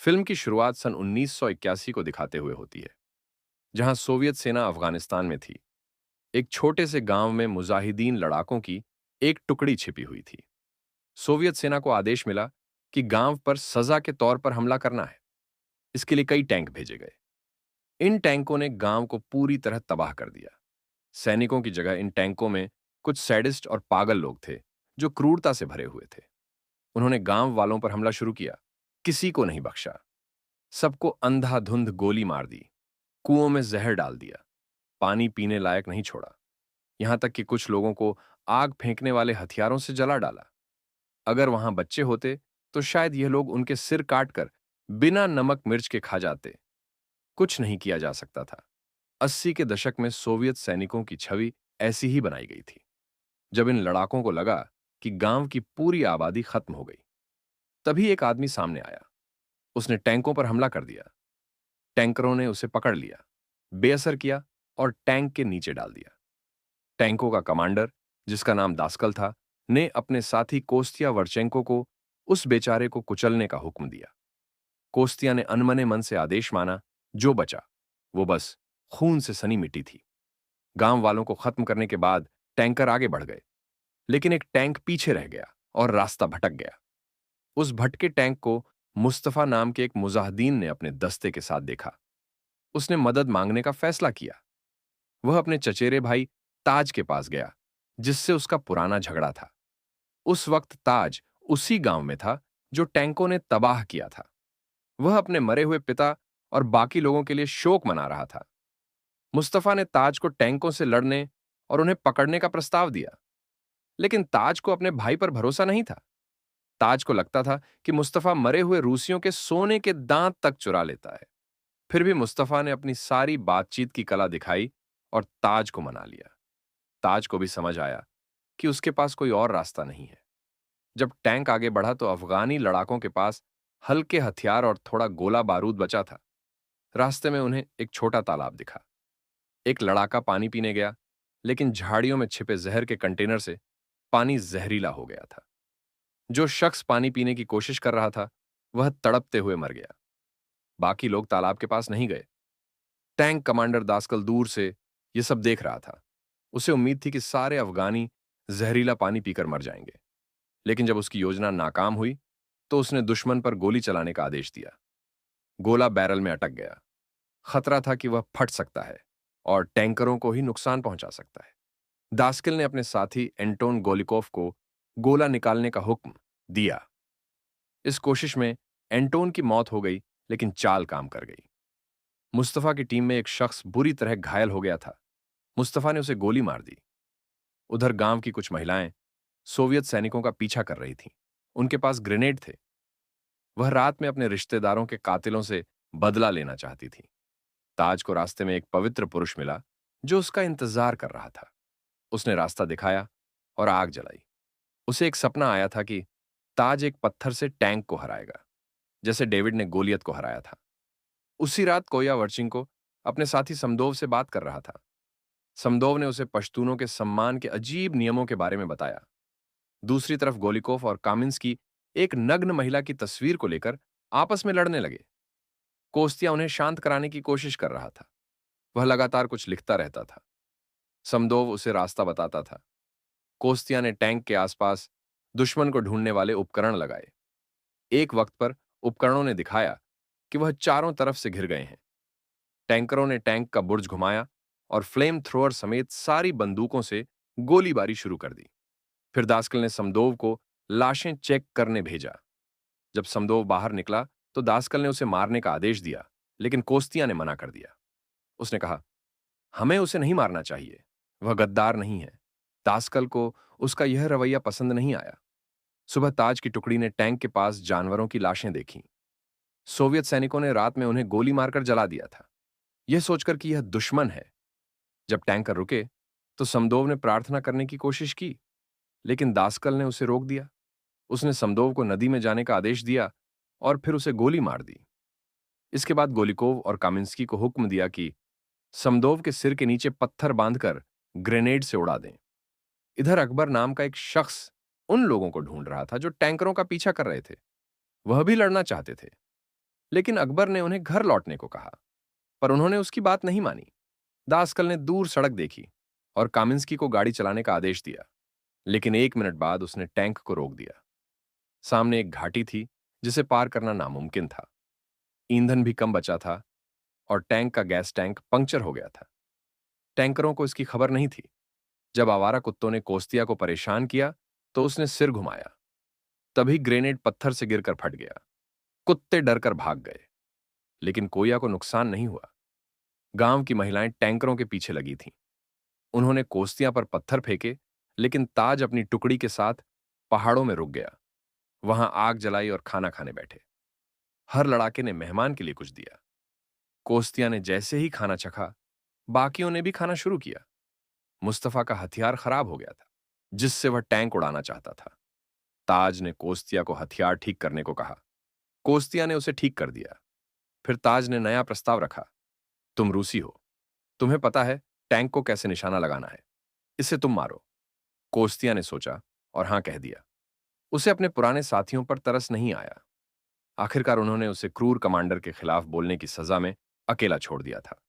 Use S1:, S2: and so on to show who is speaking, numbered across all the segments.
S1: Film की शुरुआत सन 1981 को दिखाते हुए होती है, जहां सोवियत सेना अफगानिस्तान में थी। एक छोटे से गांव में मुजाहिदीन लड़ाकों की एक टुकड़ी छिपी हुई थी। सोवियत सेना को आदेश मिला कि गांव पर सजा के तौर पर हमला करना है। इसके लिए कई टैंक भेजे गए। इन टैंकों ने गांव को पूरी तरह तबाह कर दिया। सैनिकों की जगह इन टैंकों में कुछ सैडिस्ट और पागल लोग थे, जो क्रूरता से भरे हुए थे। उन्होंने गांव वालों पर हमला शुरू किया। किसी को नहीं बख्शा। सबको अंधाधुंध गोली मार दी। कुओं में जहर डाल दिया। पानी पीने लायक नहीं छोड़ा। यहां तक कि कुछ लोगों को आग फेंकने वाले हथियारों से जला डाला। अगर वहां बच्चे होते तो शायद यह लोग उनके सिर काटकर बिना नमक मिर्च के खा जाते। कुछ नहीं किया जा सकता था। 80 के दशक में सोवियत सैनिकों की छवि ऐसी ही बनाई गई थी। जब इन लड़ाकों को लगा कि गांव की पूरी आबादी खत्म हो गई, तभी एक आदमी सामने आया। उसने टैंकों पर हमला कर दिया। टैंकरों ने उसे पकड़ लिया, बेअसर किया और टैंक के नीचे डाल दिया। टैंकों का कमांडर, जिसका नाम दास्कल था, ने अपने साथी कोस्तिया वर्चेंको को उस बेचारे को कुचलने का हुक्म दिया। कोस्तिया ने अनमने मन से आदेश माना। जो बचा वो बस खून से सनी मिट्टी थी। गांव वालों को खत्म करने के बाद टैंकर आगे बढ़ गए, लेकिन एक टैंक पीछे रह गया और रास्ता भटक गया। उस भटके टैंक को मुस्तफा नाम के एक मुजाहिदीन ने अपने दस्ते के साथ देखा। उसने मदद मांगने का फैसला किया। वह अपने चचेरे भाई ताज के पास गया, जिससे उसका पुराना झगड़ा था। उस वक्त ताज उसी गांव में था जो टैंकों ने तबाह किया था। वह अपने मरे हुए पिता और बाकी लोगों के लिए शोक मना रहा था। मुस्तफा ने ताज को टैंकों से लड़ने और उन्हें पकड़ने का प्रस्ताव दिया, लेकिन ताज को अपने भाई पर भरोसा नहीं था। ताज को लगता था कि मुस्तफा मरे हुए रूसियों के सोने के दांत तक चुरा लेता है। फिर भी मुस्तफा ने अपनी सारी बातचीत की कला दिखाई और ताज को मना लिया। ताज को भी समझ आया कि उसके पास कोई और रास्ता नहीं है। जब टैंक आगे बढ़ा तो अफगानी लड़ाकों के पास हल्के हथियार और थोड़ा गोला बारूद बचा था। रास्ते में उन्हें एक छोटा तालाब दिखा। एक लड़ाका पानी पीने गया, लेकिन झाड़ियों में छिपे जहर के कंटेनर से पानी जहरीला हो गया था। जो शख्स पानी पीने की कोशिश कर रहा था, वह तड़पते हुए मर गया। बाकी लोग तालाब के पास नहीं गए। टैंक कमांडर दास्कल दूर से यह सब देख रहा था। उसे उम्मीद थी कि सारे अफगानी जहरीला पानी पीकर मर जाएंगे। लेकिन जब उसकी योजना नाकाम हुई, तो उसने दुश्मन पर गोली चलाने का आदेश दिया। गोला बैरल में अटक गया। खतरा था कि वह फट सकता है और टैंकरों को ही नुकसान पहुंचा सकता है। दास्किल ने अपने साथी एंटोन गोलिकोव को गोला निकालने का हुक्म दिया। इस कोशिश में एंटोन की मौत हो गई, लेकिन चाल काम कर गई। मुस्तफा की टीम में एक शख्स बुरी तरह घायल हो गया था। मुस्तफा ने उसे गोली मार दी। उधर गांव की कुछ महिलाएं सोवियत सैनिकों का पीछा कर रही थीं। उनके पास ग्रेनेड थे। वह रात में अपने रिश्तेदारों के कातिलों से बदला लेना चाहती थी। ताज को रास्ते में एक पवित्र पुरुष मिला, जो उसका इंतजार कर रहा था। उसने रास्ता दिखाया और आग जलाई। उसे एक सपना आया था कि ताज एक पत्थर से टैंक को हराएगा, जैसे डेविड ने गोलियत को हराया था। उसी रात कोया वर्चिंको अपने साथी समदोव से बात कर रहा था। समदोव ने उसे पश्तूनों के सम्मान के अजीब नियमों के बारे में बताया। दूसरी तरफ गोलिकोव और कामिंस्की एक नग्न महिला की तस्वीर को लेकर आपस में लड़ने लगे। कोस्तिया उन्हें शांत कराने की कोशिश कर रहा था। वह लगातार कुछ लिखता रहता था। समदोव उसे रास्ता बताता था। कोस्तिया ने टैंक के आसपास दुश्मन को ढूंढने वाले उपकरण लगाए। एक वक्त पर उपकरणों ने दिखाया कि वह चारों तरफ से घिर गए हैं। टैंकरों ने टैंक का बुर्ज घुमाया और फ्लेम थ्रोअर समेत सारी बंदूकों से गोलीबारी शुरू कर दी। फिर दास्कल ने समदोव को लाशें चेक करने भेजा। जब समदोव बाहर निकला तो दास्कल ने उसे मारने का आदेश दिया, लेकिन कोस्तिया ने मना कर दिया। उसने कहा, हमें उसे नहीं मारना चाहिए। वह गद्दार नहीं है। दास्कल को उसका यह रवैया पसंद नहीं आया। सुबह ताज की टुकड़ी ने टैंक के पास जानवरों की लाशें देखीं। सोवियत सैनिकों ने रात में उन्हें गोली मारकर जला दिया था, यह सोचकर कि यह दुश्मन है। जब टैंकर रुके तो समदोव ने प्रार्थना करने की कोशिश की, लेकिन दास्कल ने उसे रोक दिया। उसने समदोव को नदी में जाने का आदेश दिया और फिर उसे गोली मार दी। इसके बाद गोलिकोव और कामिंस्की को हुक्म दिया कि समदोव के सिर के नीचे पत्थर बांधकर ग्रेनेड से उड़ा दें। इधर अकबर नाम का एक शख्स उन लोगों को ढूंढ रहा था जो टैंकरों का पीछा कर रहे थे। वह भी लड़ना चाहते थे। लेकिन अकबर ने उन्हें घर लौटने को कहा, पर उन्होंने उसकी बात नहीं मानी। दासकल ने दूर सड़क देखी और कामिंस्की को गाड़ी चलाने का आदेश दिया, लेकिन 1 मिनट बाद उसने टैंक को रोक दिया। सामने एक घाटी थी जिसे पार करना नामुमकिन था। ईंधन भी कम बचा था और टैंक का गैस टैंक पंक्चर हो गया था। टैंकरों को इसकी खबर नहीं थी। जब आवारा कुत्तों ने कोस्तिया को परेशान किया तो उसने सिर घुमाया। तभी ग्रेनेड पत्थर से गिरकर फट गया। कुत्ते डरकर भाग गए, लेकिन कोया को नुकसान नहीं हुआ। गांव की महिलाएं टैंकरों के पीछे लगी थीं। उन्होंने कोस्तियां पर पत्थर फेंके, लेकिन ताज अपनी टुकड़ी के साथ पहाड़ों में रुक गया। वहां आग जलाई और खाना खाने बैठे। हर लड़ाके ने मेहमान के लिए कुछ दिया। कोस्तिया ने जैसे ही खाना चखा, बाकियों ने भी खाना शुरू किया। मुस्तफा का हथियार खराब हो गया था, जिससे वह टैंक उड़ाना चाहता था। ताज ने कोस्तिया को हथियार ठीक करने को कहा। कोस्तिया ने उसे ठीक कर दिया। फिर ताज ने नया प्रस्ताव रखा। तुम रूसी हो, तुम्हें पता है टैंक को कैसे निशाना लगाना है, इसे तुम मारो। कोस्तिया ने सोचा और हां कह दिया। उसे अपने पुराने साथियों पर तरस नहीं आया। आखिरकार उन्होंने उसे क्रूर कमांडर के खिलाफ बोलने की सजा में अकेला छोड़ दिया था।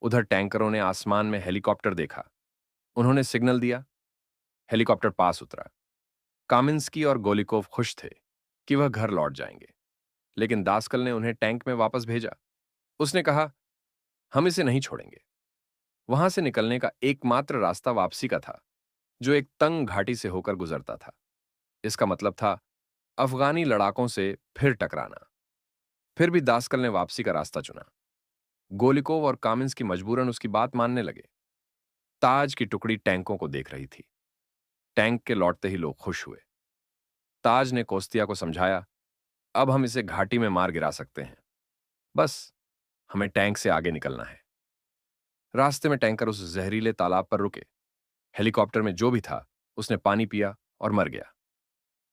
S1: उधर टैंकरों ने आसमान में हेलीकॉप्टर देखा। उन्होंने सिग्नल दिया। हेलीकॉप्टर पास उतरा। कामिंस्की और गोलिकोव खुश थे कि वह घर लौट जाएंगे, लेकिन दासकल ने उन्हें टैंक में वापस भेजा। उसने कहा, हम इसे नहीं छोड़ेंगे। वहां से निकलने का एकमात्र रास्ता वापसी का था, जो एक तंग घाटी से होकर गुजरता था। इसका मतलब था अफगानी लड़ाकों से फिर टकराना। फिर भी दासकल ने वापसी का रास्ता चुना। गोलिकोव और कामिंस्की मजबूरन उसकी बात मानने लगे। ताज की टुकड़ी टैंकों को देख रही थी। टैंक के लौटते ही लोग खुश हुए। ताज ने कोस्तिया को समझाया, अब हम इसे घाटी में मार गिरा सकते हैं। बस हमें टैंक से आगे निकलना है। रास्ते में टैंकर उस जहरीले तालाब पर रुके। हेलीकॉप्टर में जो भी था उसने पानी पिया और मर गया।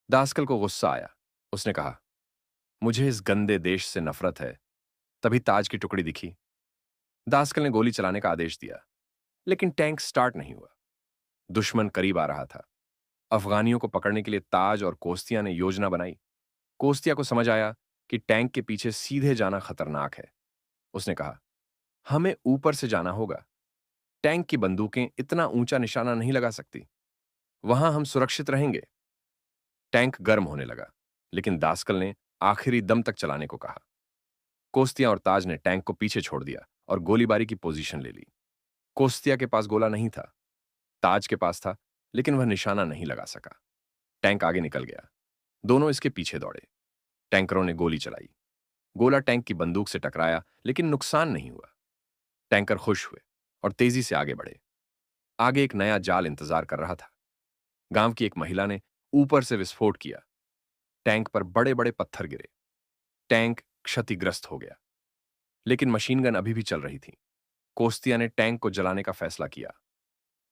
S1: दासकल को गुस्सा आया। उसने कहा, मुझे इस गंदे देश से नफरत है। तभी ताज की टुकड़ी दिखी। दासकल ने गोली चलाने का आदेश दिया, लेकिन टैंक स्टार्ट नहीं हुआ। दुश्मन करीब आ रहा था। अफगानियों को पकड़ने के लिए ताज और कोस्तिया ने योजना बनाई। कोस्तिया को समझ आया कि टैंक के पीछे सीधे जाना खतरनाक है। उसने कहा, हमें ऊपर से जाना होगा। टैंक की बंदूकें इतना ऊंचा निशाना नहीं लगा सकती। वहां हम सुरक्षित रहेंगे। टैंक गर्म होने लगा, लेकिन दासकल ने आखिरी दम तक चलाने को कहा। कोस्तिया और ताज ने टैंक को पीछे छोड़ दिया और गोलीबारी की पोजीशन ले ली। कोस्तिया के पास गोला नहीं था। ताज के पास था, लेकिन वह निशाना नहीं लगा सका। टैंक आगे निकल गया। दोनों इसके पीछे दौड़े। टैंकरों ने गोली चलाई। गोला टैंक की बंदूक से टकराया, लेकिन नुकसान नहीं हुआ। टैंकर खुश हुए और तेजी से आगे बढ़े। आगे एक नया जाल इंतजार कर रहा था। गांव की एक महिला ने ऊपर से विस्फोट किया। टैंक पर बड़े बड़े पत्थर गिरे। टैंक क्षतिग्रस्त हो गया, लेकिन मशीन गन अभी भी चल रही थी। कोस्तिया ने टैंक को जलाने का फैसला किया।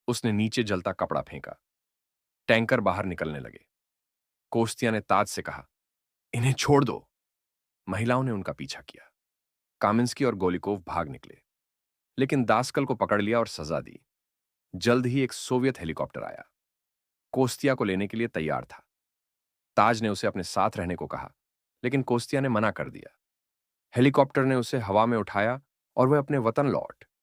S1: उसने नीचे जलता कपड़ा फेंका। टैंकर बाहर निकलने लगे। कोस्तिया ने ताज से कहा, इन्हें छोड़ दो। महिलाओं ने उनका पीछा किया। कामिंस्की और गोलिकोव भाग निकले, लेकिन दासकल को पकड़ लिया और सजा दी। जल्द ही एक सोवियत हेलीकॉप्टर आया। कोस्तिया को लेने के लिए तैयार था। ताज ने उसे अपने साथ रहने को कहा, लेकिन कोस्तिया ने मना कर दिया। हेलीकॉप्टर ने उसे हवा में उठाया और वह अपने वतन लौट